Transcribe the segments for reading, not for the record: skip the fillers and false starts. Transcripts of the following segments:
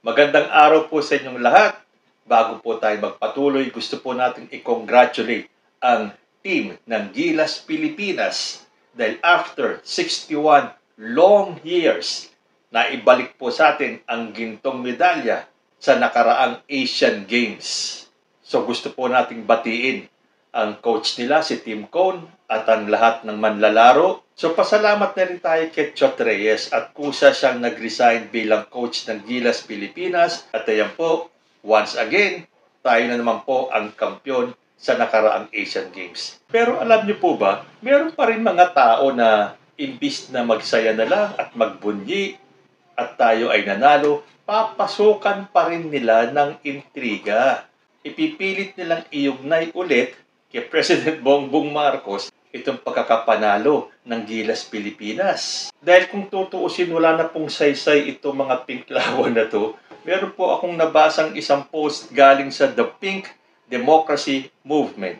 Magandang araw po sa inyong lahat. Bago po tayo magpatuloy, gusto po natin i-congratulate ang team ng Gilas Pilipinas dahil after 61 long years, naibalik po sa atin ang gintong medalya sa nakaraang Asian Games. So gusto po nating batiin ang coach nila, si Tim Cone, at ang lahat ng manlalaro. So pasalamat na rin tayo kay Chot Reyes at kusa siyang nag-resign bilang coach ng Gilas Pilipinas. At ayan po, once again, tayo na naman po ang kampiyon sa nakaraang Asian Games. Pero alam niyo po ba, meron pa rin mga tao na imbis na magsaya na lang at magbunyi at tayo ay nanalo, papasukan pa rin nila ng intriga. Ipipilit nilang iugnay ulit kay President Bongbong Marcos itong pagkakapanalo ng Gilas Pilipinas. Dahil kung tutuusin, wala na pong saysay itong mga pinklawan na to. Meron po akong nabasang isang post galing sa The Pink Democracy Movement.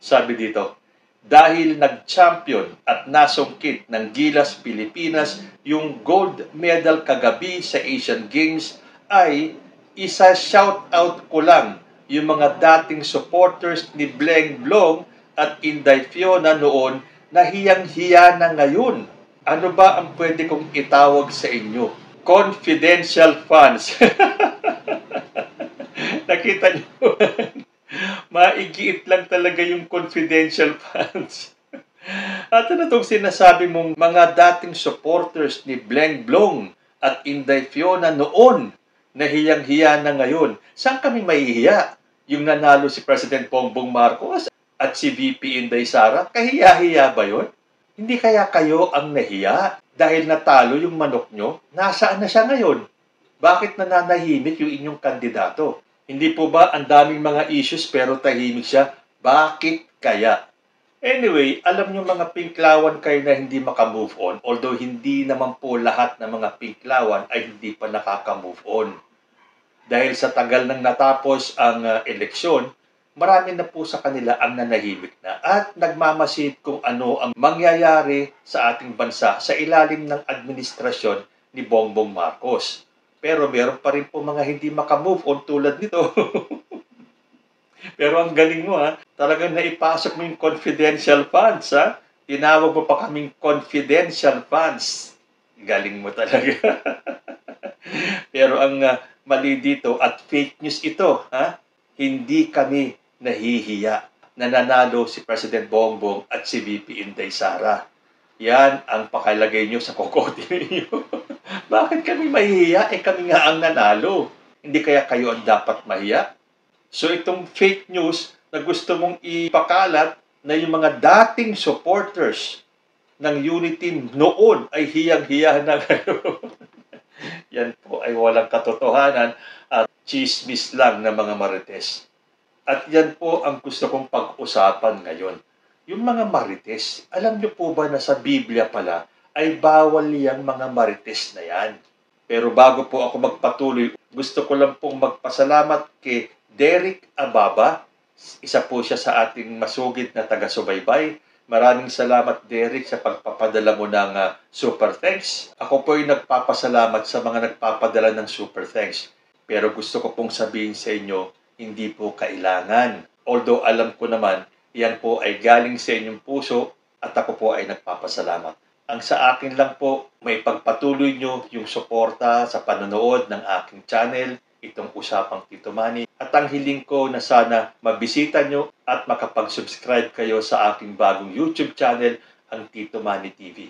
Sabi dito, dahil nag-champion at nasungkit ng Gilas Pilipinas yung gold medal kagabi sa Asian Games, ay isa-shoutout ko lang yung mga dating supporters ni Bleng Blong at Inday Fiona noon na hiyang-hiya na ngayon. Ano ba ang pwede kong itawag sa inyo? Confidential fans. Nakita niyo? Maigiit lang talaga yung confidential fans. At ano itong sinasabi mong mga dating supporters ni Bleng Blong at Inday Fiona noon na hiyang-hiya na ngayon? Saan kami mahihiya? Yung nanalo si President Bongbong Marcos at si VP Inday Sara, kahiya-hiya ba yun? Hindi kaya kayo ang nahiya dahil natalo yung manok nyo? Nasaan na siya ngayon? Bakit nananahimik yung inyong kandidato? Hindi po ba ang daming mga issues pero tahimik siya? Bakit kaya? Anyway, alam nyo mga pinklawan kayo na hindi makamove on, although hindi naman po lahat ng mga pinklawan ay hindi pa nakaka-move on. Dahil sa tagal nang natapos ang eleksyon, marami na po sa kanila ang nanahimik na at nagmamasid kung ano ang mangyayari sa ating bansa sa ilalim ng administrasyon ni Bongbong Marcos. Pero meron pa rin po mga hindi makamove on tulad nito. Pero ang galing mo talagang naipasok mo yung confidential funds Tinawag mo pa kaming confidential funds. Galing mo talaga. Pero ang mali dito at fake news ito, hindi kami nahihiya na nanalo si President Bongbong at si VP Inday Sara. Yan ang pakalagay nyo sa kokote ninyo. Bakit kami mahihiya? Kami nga ang nanalo. Hindi kaya kayo ang dapat mahiya? So itong fake news na gusto mong ipakalat na yung mga dating supporters ng Unity noon ay hiyang-hiya na ngayon. Yan po ay walang katotohanan at chismis lang ng mga marites. At yan po ang gusto kong pag-usapan ngayon. Yung mga marites, alam niyo po ba na sa Biblia pala ay bawal yang mga marites na yan? Pero bago po ako magpatuloy, gusto ko lang pong magpasalamat kay Derek Ababa. Isa po siya sa ating masugid na taga-subaybay. Maraming salamat, Derek, sa pagpapadala mo ng super thanks. Ako po ay nagpapasalamat sa mga nagpapadala ng super thanks. Pero gusto ko pong sabihin sa inyo, hindi po kailangan. Although alam ko naman, yan po ay galing sa inyong puso at ako po ay nagpapasalamat. Ang sa akin lang po, may pagpatuloy nyo yung suporta sa panonood ng aking channel, itong Usapang Tito Manny. At ang hiling ko na sana mabisita nyo at makapag-subscribe kayo sa aking bagong YouTube channel, ang Tito Manny TV.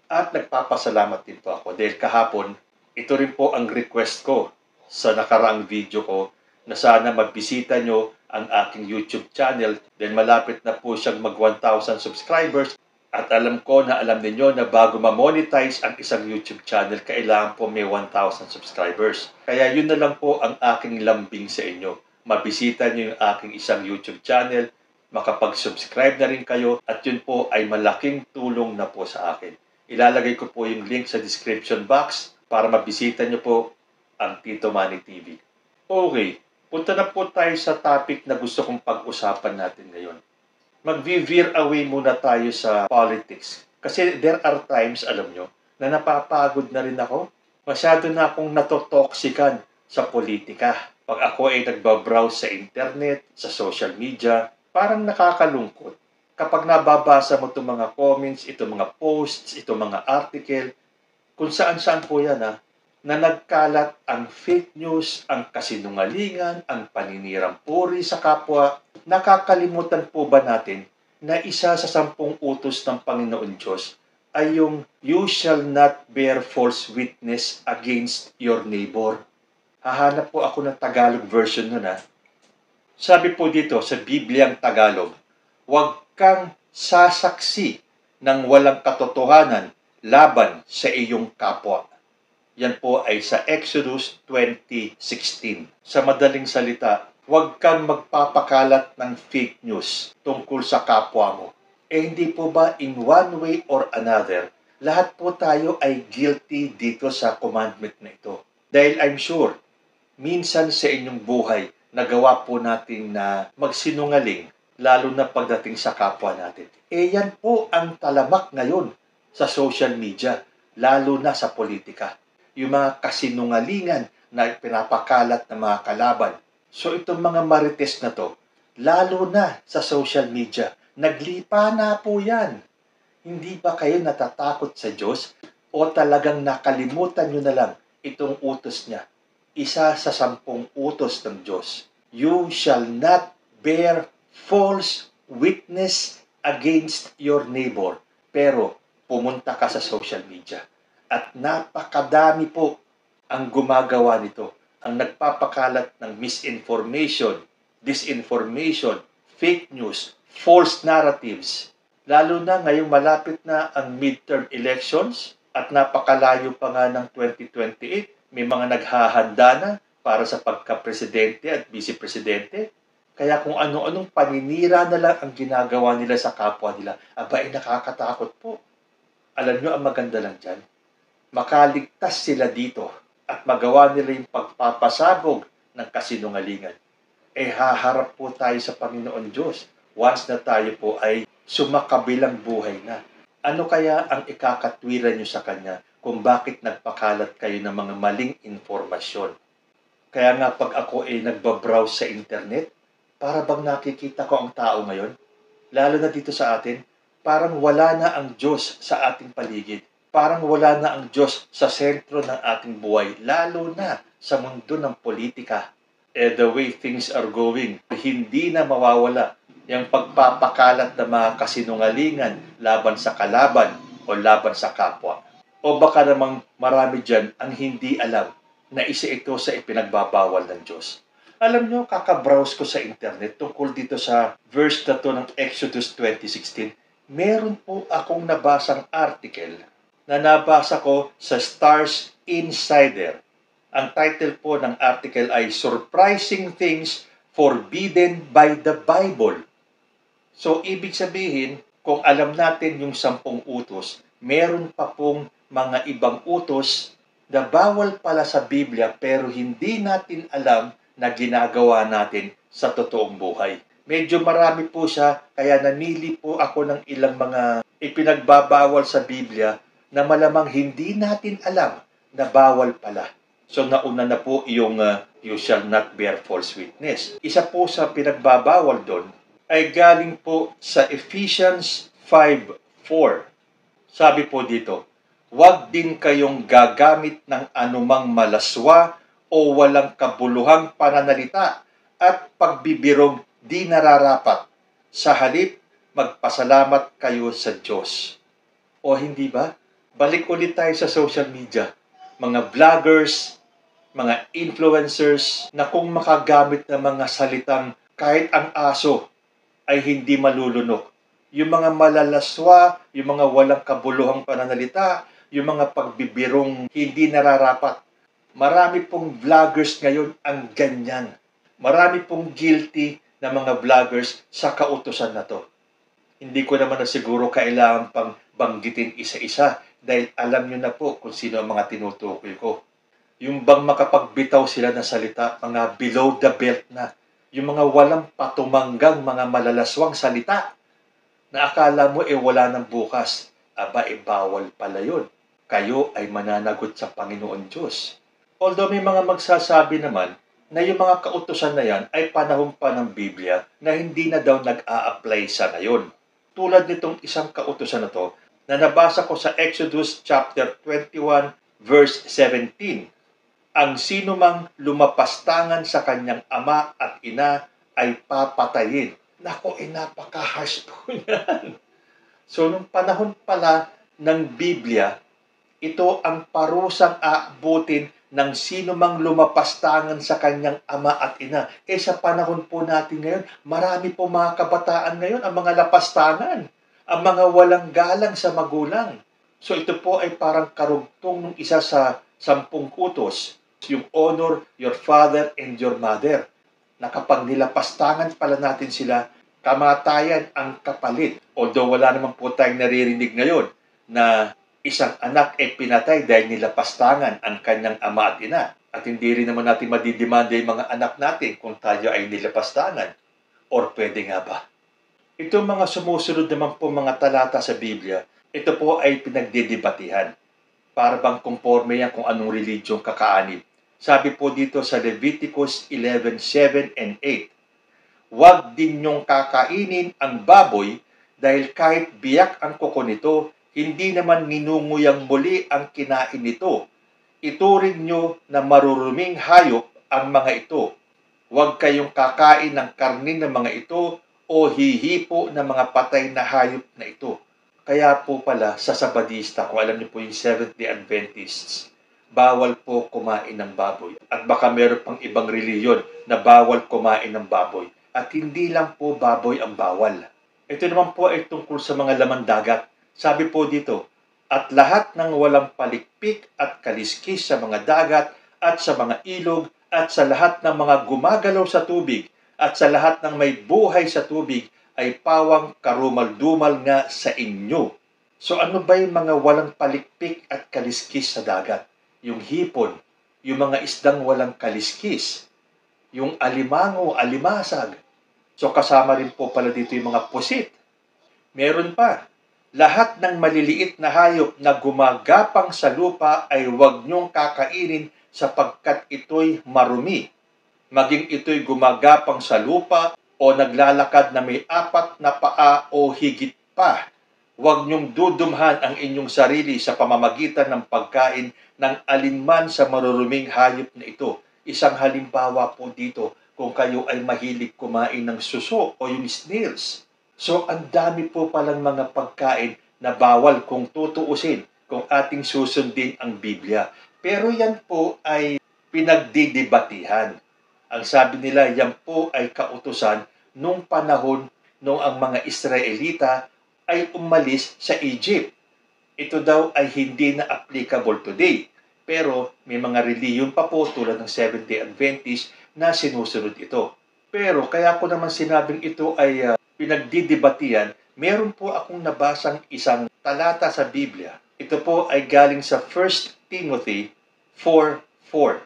At nagpapasalamat din po ako dahil kahapon, ito rin po ang request ko sa nakaraang video ko na sana mabisita nyo ang aking YouTube channel dahil malapit na po siyang mag 1,000 subscribers. At alam ko na alam niyo na bago ma-monetize ang isang YouTube channel, kailangan po may 1,000 subscribers. Kaya yun na lang po ang aking lambing sa inyo. Mabisita niyo yung aking isang YouTube channel, makapag-subscribe na rin kayo, at yun po ay malaking tulong na po sa akin. Ilalagay ko po yung link sa description box para mabisita niyo po ang Tito Manny TV. Okay, punta na po tayo sa topic na gusto kong pag-usapan natin ngayon. Mag-veer away muna tayo sa politics. Kasi there are times, alam nyo, na napapagod na rin ako. Masyado na akong natotoxican sa politika. Pag ako ay nagbabrowse sa internet, sa social media, parang nakakalungkot. Kapag nababasa mo itong mga comments, itong mga posts, itong mga article, kung saan-saan po yan na nagkalat ang fake news, ang kasinungalingan, ang paninirang puri sa kapwa, nakakalimutan po ba natin na isa sa 10 utos ng Panginoon Diyos ay yung you shall not bear false witness against your neighbor. Hahanap po ako ng Tagalog version nun Sabi po dito sa Bibliang Tagalog, huwag kang sasaksi ng walang katotohanan laban sa iyong kapwa. Yan po ay sa Exodus 20:16. Sa madaling salita, huwag kang magpapakalat ng fake news tungkol sa kapwa mo. Hindi po ba in one way or another, lahat po tayo ay guilty dito sa commandment na ito. Dahil I'm sure, minsan sa inyong buhay, nagawa po natin na magsinungaling, lalo na pagdating sa kapwa natin. Yan po ang talamak ngayon sa social media, lalo na sa politika. Yung mga kasinungalingan na pinapakalat ng mga kalaban. So itong mga marites na to, lalo na sa social media, naglipa na po yan. Hindi ba kayo natatakot sa Diyos o talagang nakalimutan nyo na lang itong utos niya? Isa sa 10 utos ng Diyos. You shall not bear false witness against your neighbor. Pero pumunta ka sa social media. At napakadami po ang gumagawa nito. Ang nagpapakalat ng misinformation, disinformation, fake news, false narratives. Lalo na ngayong malapit na ang midterm elections at napakalayo pa nga ng 2028. May mga naghahanda na para sa pagka-presidente at vice-presidente. Kaya kung ano-anong paninira na lang ang ginagawa nila sa kapwa nila, ay nakakatakot po. Alam nyo, ang maganda lang dyan, makaligtas sila dito at magawa nila yung pagpapasabog ng kasinungalingan. Haharap po tayo sa Panginoon Diyos once na tayo po ay sumakabilang buhay na. Ano kaya ang ikakatwiran nyo sa Kanya kung bakit nagpakalat kayo ng mga maling informasyon? Kaya nga pag ako ay nagbabrowse sa internet, para bang nakikita ko ang tao ngayon, lalo na dito sa atin, parang wala na ang Diyos sa ating paligid. Parang wala na ang Diyos sa sentro ng ating buhay, lalo na sa mundo ng politika. The way things are going, hindi na mawawala yung pagpapakalat ng mga kasinungalingan laban sa kalaban o laban sa kapwa. O baka namang marami dyan ang hindi alam na isa ito sa ipinagbabawal ng Diyos. Alam nyo, kakabrowse ko sa internet tungkol dito sa verse na to ng Exodus 20:16. Meron po akong nabasang article na nabasa ko sa Stars Insider. Ang title po ng article ay Surprising Things Forbidden by the Bible. So, ibig sabihin, kung alam natin yung 10 utos, meron pa pong mga ibang utos na bawal pala sa Biblia pero hindi natin alam na ginagawa natin sa totoong buhay. Medyo marami po siya, kaya namili po ako ng ilang mga ipinagbabawal sa Biblia na malamang hindi natin alam na bawal pala. So nauna na po yung you shall not bear false witness. Isa po sa pinagbabawal doon ay galing po sa Ephesians 5:4. Sabi po dito, huwag din kayong gagamit ng anumang malaswa o walang kabuluhang pananalita at pagbibirong di nararapat. Sa halip, magpasalamat kayo sa Diyos. O hindi ba? Balik ulit tayo sa social media. Mga vloggers, mga influencers na kung makagamit ng mga salitang kahit ang aso ay hindi malulunok. Yung mga malalaswa, yung mga walang kabuluhang pananalita, yung mga pagbibirong hindi nararapat. Marami pong vloggers ngayon ang ganyan. Marami pong guilty na mga vloggers sa kautusan na to. Hindi ko naman na siguro kailangan pang banggitin isa-isa dahil alam nyo na po kung sino ang mga tinutukoy ko. Yung bang makapagbitaw sila ng salita, mga below the belt na. Yung mga walang patumanggang mga malalaswang salita na akala mo wala ng bukas. Bawal pala yun. Kayo ay mananagot sa Panginoon Diyos. Although may mga magsasabi naman na yung mga kautusan na yan ay panahon pa ng Biblia na hindi na daw nag-a-apply sa ngayon. Tulad nitong isang kautusan na to na nabasa ko sa Exodus chapter 21 verse 17. Ang sino mang lumapastangan sa kanyang ama at ina ay papatayin. Nako, napaka-harsh po yan. So, nung panahon pala ng Biblia, ito ang parusang aabutin ng sino mang lumapastangan sa kanyang ama at ina. Sa panahon po natin ngayon, marami po mga kabataan ngayon ang mga lapastangan, ang mga walang galang sa magulang. So ito po ay parang karugtong ng isa sa 10 utos, yung honor your father and your mother. Na kapag nilapastangan pala natin sila, kamatayan ang kapalit. Although wala naman po tayong naririnig ngayon na isang anak ay pinatay dahil nilapastangan ang kanyang ama at ina. At hindi rin naman natin madidemanda yung mga anak natin kung tayo ay nilapastangan. Or pwede nga ba? Itong mga sumusunod naman po mga talata sa Biblia, ito po ay pinagdidebatihan. Para bang conforme yan kung anong religion kakaanib. Sabi po dito sa Leviticus 11:7 and 8, huwag din niyong kakainin ang baboy dahil kahit biyak ang kuko nito, hindi naman ninunguyang muli ang kinain nito. Ituring niyo na maruruming hayop ang mga ito. Huwag kayong kakain ng karne ng mga ito o hihipo ng mga patay na hayop na ito. Kaya po pala sa Sabadista, kung alam niyo po yung Seventh-day Adventists, bawal po kumain ng baboy. At baka meron pang ibang reliyon na bawal kumain ng baboy. At hindi lang po baboy ang bawal. Ito naman po ay tungkol sa mga laman dagat. Sabi po dito, at lahat ng walang palikpik at kaliskis sa mga dagat at sa mga ilog at sa lahat ng mga gumagalaw sa tubig at sa lahat ng may buhay sa tubig ay pawang karumal-dumal nga sa inyo. So ano ba yung mga walang palikpik at kaliskis sa dagat? Yung hipon, yung mga isdang walang kaliskis, yung alimango, alimasag. So kasama rin po pala dito yung mga pusit. Meron pa, lahat ng maliliit na hayop na gumagapang sa lupa ay huwag niyong kakainin sapagkat ito'y marumi. Maging ito'y gumagapang sa lupa o naglalakad na may 4 na paa o higit pa. Huwag niyong dudumhan ang inyong sarili sa pamamagitan ng pagkain ng alinman sa maruruming hayop na ito. Isang halimbawa po dito kung kayo ay mahilig kumain ng suso o yung snails. So, ang dami po palang mga pagkain na bawal kung tutuusin kung ating susundin ang Biblia. Pero yan po ay pinagdidebatihan. Ang sabi nila, yan po ay kautusan nung panahon nung ang mga Israelita ay umalis sa Egypt. Ito daw ay hindi na applicable today. Pero may mga reliyon pa po tulad ng Seventh-day Adventist na sinusunod ito. Pero kaya ko naman sinabing ito ay pinagdidebatihan, meron po akong nabasang isang talata sa Biblia. Ito po ay galing sa 1 Timothy 4:4.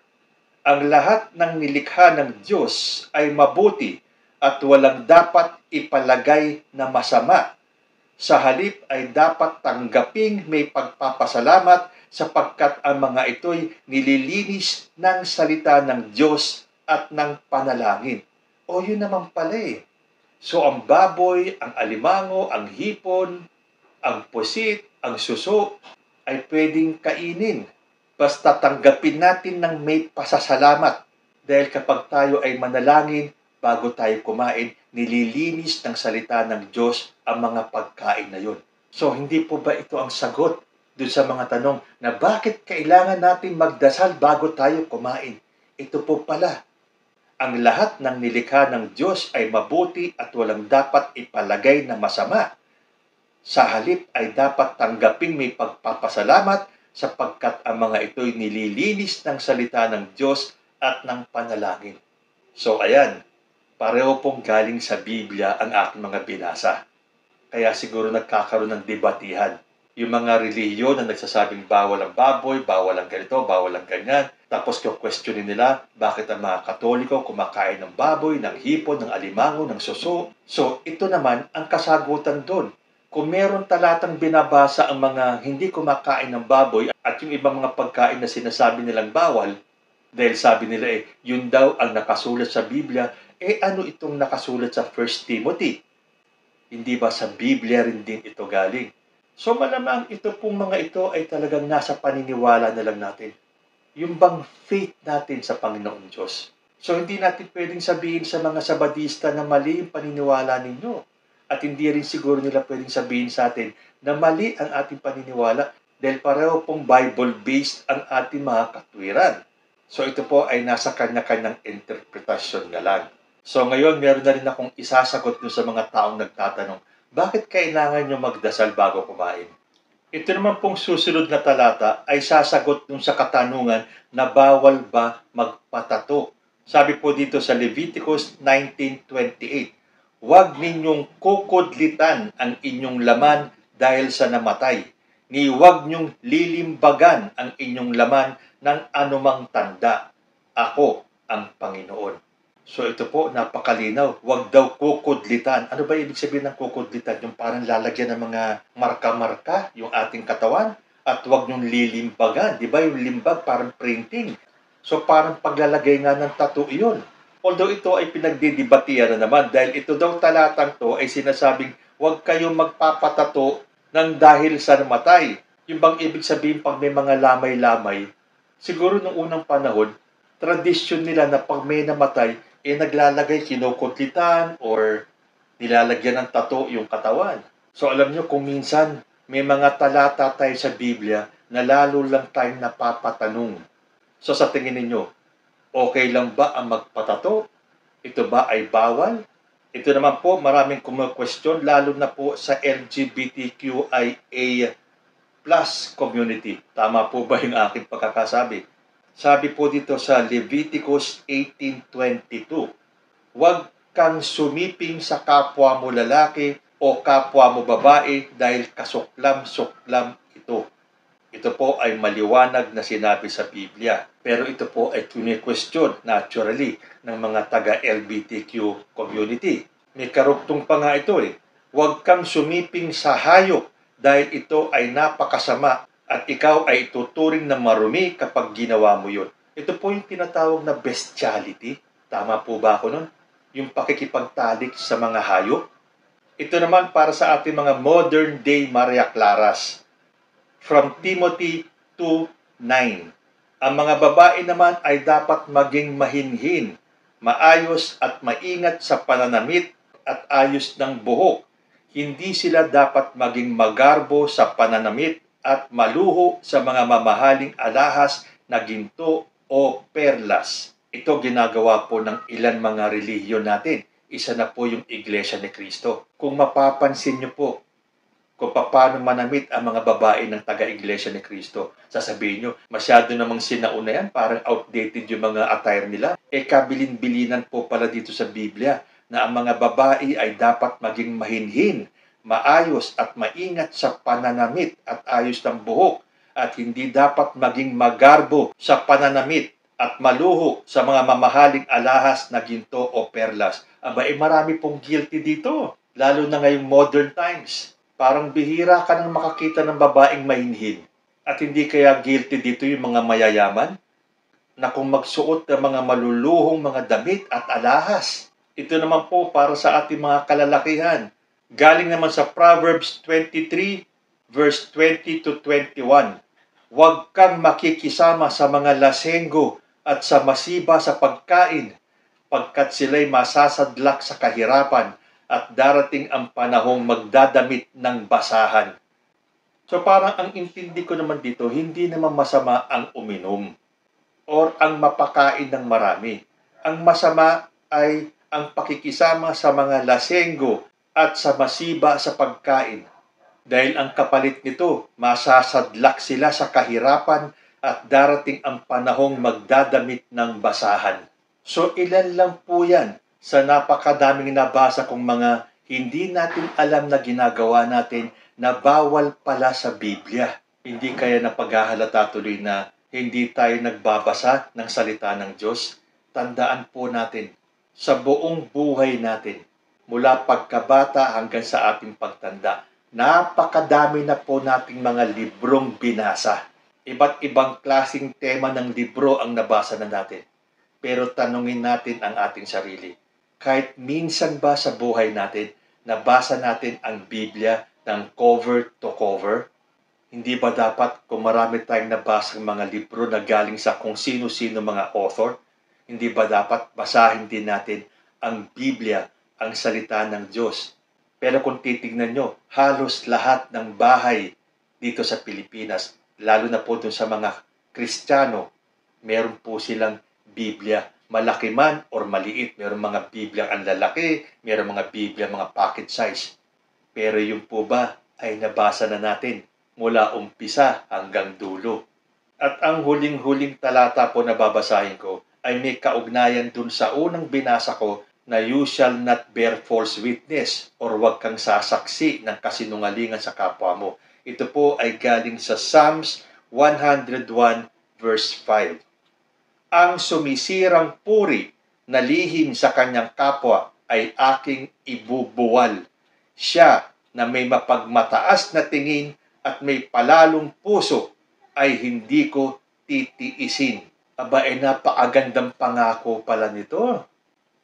Ang lahat ng nilikha ng Diyos ay mabuti at walang dapat ipalagay na masama. Sa halip ay dapat tanggaping may pagpapasalamat sapagkat ang mga ito'y nililinis ng salita ng Diyos at ng panalangin. O yun naman pala eh. So ang baboy, ang alimango, ang hipon, ang pusit, ang suso ay pwedeng kainin. Basta tanggapin natin ng may pasasalamat. Dahil kapag tayo ay manalangin, bago tayo kumain, nililinis ng salita ng Diyos ang mga pagkain na yun. So hindi po ba ito ang sagot dun sa mga tanong na bakit kailangan natin magdasal bago tayo kumain? Ito po pala. Ang lahat ng nilikha ng Diyos ay mabuti at walang dapat ipalagay na masama. Sa halip ay dapat tanggaping may pagpapasalamat sapagkat ang mga ito'y nililinis ng salita ng Diyos at ng panalangin. So ayan, pareho pong galing sa Biblia ang aking mga binasa. Kaya siguro nagkakaroon ng debatihan. Yung mga reliyon na nagsasabing bawal ang baboy, bawal ang ganito, bawal ang ganyan. Tapos questionin nila bakit ang mga Katoliko kumakain ng baboy, ng hipon, ng alimango, ng suso. So ito naman ang kasagutan doon. Kung meron talatang binabasa ang mga hindi kumakain ng baboy at yung ibang mga pagkain na sinasabi nilang bawal, Dahil sabi nila yun daw ang nakasulat sa Biblia. Ano itong nakasulat sa 1 Timothy? Hindi ba sa Biblia rin din ito galing? So malamang ito pong mga ito ay talagang nasa paniniwala na lang natin. Yung bang faith natin sa Panginoon Diyos. So hindi natin pwedeng sabihin sa mga Sabadista na mali yung paniniwala ninyo. At hindi rin siguro nila pwedeng sabihin sa atin na mali ang ating paniniwala dahil pareho pong Bible-based ang ating mga katwiran. So ito po ay nasa kanya-kanyang interpretasyon na lang. So ngayon, meron na rin akong isasagot sa mga taong nagtatanong, bakit kailangan nyo magdasal bago kumain? Ito naman pong susunod na talata ay sasagot sa katanungan na bawal ba magpatato. Sabi po dito sa Leviticus 19:28, huwag ninyong kukudlitan ang inyong laman dahil sa namatay, ni huwag ninyong lilimbagan ang inyong laman ng anumang tanda. Ako ang Panginoon. So ito po, napakalinaw. Huwag daw kukudlitan. Ano ba ibig sabihin ng kukudlitan? Yung parang lalagyan ng mga marka-marka yung ating katawan at huwag yung lilimbagan. Di ba yung limbag parang printing? So parang paglalagay nga ng tattoo yun. Although ito ay pinagdidibatihan na naman dahil ito daw talatang to ay sinasabing huwag kayong magpapatato ng dahil sa namatay. Yung bang ibig sabihin pag may mga lamay-lamay, siguro nung unang panahon, tradisyon nila na pag may namatay, naglalagay, kinukutlitan, or nilalagyan ng tato yung katawan. So alam nyo, kung minsan may mga talata tayo sa Biblia na lalo lang tayong napapatanong. So sa tingin ninyo, okay lang ba ang magpatato? Ito ba ay bawal? Ito naman po, maraming question, lalo na po sa LGBTQIA plus community. Tama po ba yung aking pagkakasabi? Sabi po dito sa Leviticus 18:22, huwag kang sumiping sa kapwa mo lalaki o kapwa mo babae dahil kasuklam-suklam ito. Ito po ay maliwanag na sinabi sa Biblia. Pero ito po ay question naturally ng mga taga-LGBTQ community. May karugtong pa nga ito Huwag kang sumiping sa hayop dahil ito ay napakasama at ikaw ay ituturing na marumi kapag ginawa mo yun. Ito po yung tinatawag na bestiality. Tama po ba ako nun? Yung pakikipagtalik sa mga hayop. Ito naman para sa ating mga modern day Maria Claras. From Timothy 2:9. Ang mga babae naman ay dapat maging mahinhin, maayos at maingat sa pananamit at ayos ng buhok. Hindi sila dapat maging magarbo sa pananamit at maluho sa mga mamahaling alahas na ginto o perlas. Ito ginagawa po ng ilan mga relihiyon natin. Isa na po yung Iglesia ni Cristo. Kung mapapansin niyo po, kung paano manamit ang mga babae ng taga-Iglesia ni Cristo, sasabihin niyo, masyado namang sinauna yan, parang outdated yung mga attire nila. Kabilin-bilinan po pala dito sa Biblia na ang mga babae ay dapat maging mahinhin, maayos at maingat sa pananamit at ayos ng buhok at hindi dapat maging magarbo sa pananamit at maluho sa mga mamahaling alahas na ginto o perlas. Marami pong guilty dito, lalo na ngayong modern times. Parang bihira ka nang makakita ng babaeng mahinhin. At hindi kaya guilty dito yung mga mayayaman na kung magsuot ng mga maluluhong mga damit at alahas. Ito naman po para sa ating mga kalalakihan. Galing naman sa Proverbs 23, verse 20 to 21. Huwag kang makikisama sa mga lasenggo at sa masiba sa pagkain, pagkat sila'y masasadlak sa kahirapan at darating ang panahong magdadamit ng basahan. So parang ang intindi ko naman dito, hindi naman masama ang uminom or ang mapakain ng marami. Ang masama ay ang pakikisama sa mga lasenggo at sa masiba sa pagkain. Dahil ang kapalit nito, masasadlak sila sa kahirapan at darating ang panahong magdadamit ng basahan. So ilan lang po yan sa napakadaming nabasa kong mga hindi natin alam na ginagawa natin na bawal pala sa Biblia. Hindi kaya napaghahalata tuloy na hindi tayo nagbabasa ng salita ng Diyos? Tandaan po natin, sa buong buhay natin, mula pagkabata hanggang sa ating pagtanda, napakadami na po nating mga librong binasa. Iba't ibang klasing tema ng libro ang nabasa na natin. Pero tanungin natin ang ating sarili. Kahit minsan ba sa buhay natin, nabasa natin ang Biblia ng cover to cover? Hindi ba dapat kung marami tayong nabasang mga libro na galing sa kung sino-sino mga author, hindi ba dapat basahin din natin ang Biblia, ang salita ng Diyos? Pero kung titignan nyo, halos lahat ng bahay dito sa Pilipinas, lalo na po dun sa mga Kristiyano, meron po silang Biblia. Malaki man or maliit, meron mga Biblia ang lalaki, meron mga Biblia mga pocket size. Pero yung po ba ay nabasa na natin mula umpisa hanggang dulo? At ang huling-huling talata po na babasahin ko ay may kaugnayan dun sa unang binasa ko na you shall not bear false witness or huwag kang sasaksi ng kasinungalingan sa kapwa mo. Ito po ay galing sa Psalms 101 verse 5. Ang sumisirang puri na lihim sa kanyang kapwa ay aking ibubuwal. Siya na may mapagmataas na tingin at may palalong puso ay hindi ko titiisin. Aba, napakagandang pangako pala nito.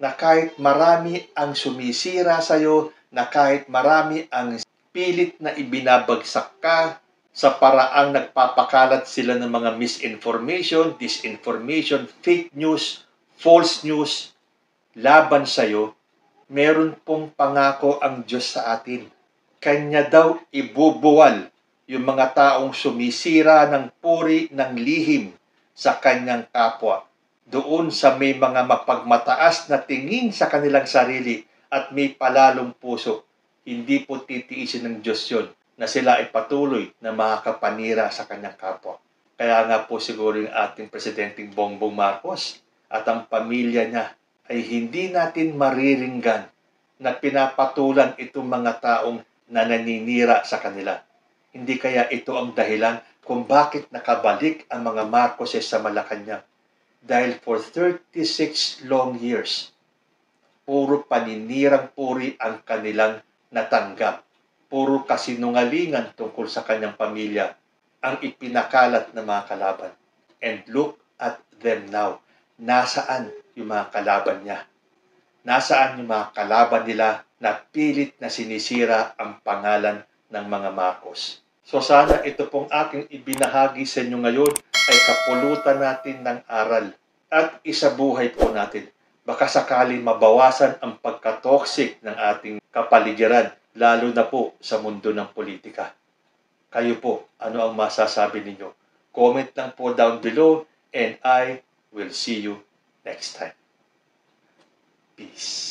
Na kahit marami ang sumisira sa'yo, na kahit marami ang pilit na ibinabagsak ka, sa paraang nagpapakalat sila ng mga misinformation, disinformation, fake news, false news, laban sa'yo, meron pong pangako ang Diyos sa atin. Kanya daw ibubuwal yung mga taong sumisira ng puri ng lihim sa kanyang kapwa. Doon sa may mga mapagmataas na tingin sa kanilang sarili at may palalong puso, hindi po titiisin ng Diyos yun na sila ay patuloy na makakapanira sa kanyang kapwa. Kaya nga po siguro yung ating Presidenteng Bongbong Marcos at ang pamilya niya ay hindi natin mariringgan na pinapatulan itong mga taong na naninira sa kanila. Hindi kaya ito ang dahilan kung bakit nakabalik ang mga Marcoses sa Malacanang? Dahil for 36 long years, puro paninirang puri ang kanilang natanggap. Puro kasinungalingan tungkol sa kanyang pamilya ang ipinakalat ng mga kalaban. And look at them now. Nasaan yung mga kalaban niya? Nasaan yung mga kalaban nila na pilit na sinisira ang pangalan ng mga Marcos? So sana ito pong aking ibinahagi sa inyo ngayon ay kapulutan natin ng aral at isabuhay po natin. Baka sakaling mabawasan ang pagka-toxic ng ating kapaligiran, lalo na po sa mundo ng politika. Kayo po, ano ang masasabi ninyo? Comment lang po down below and I will see you next time. Peace.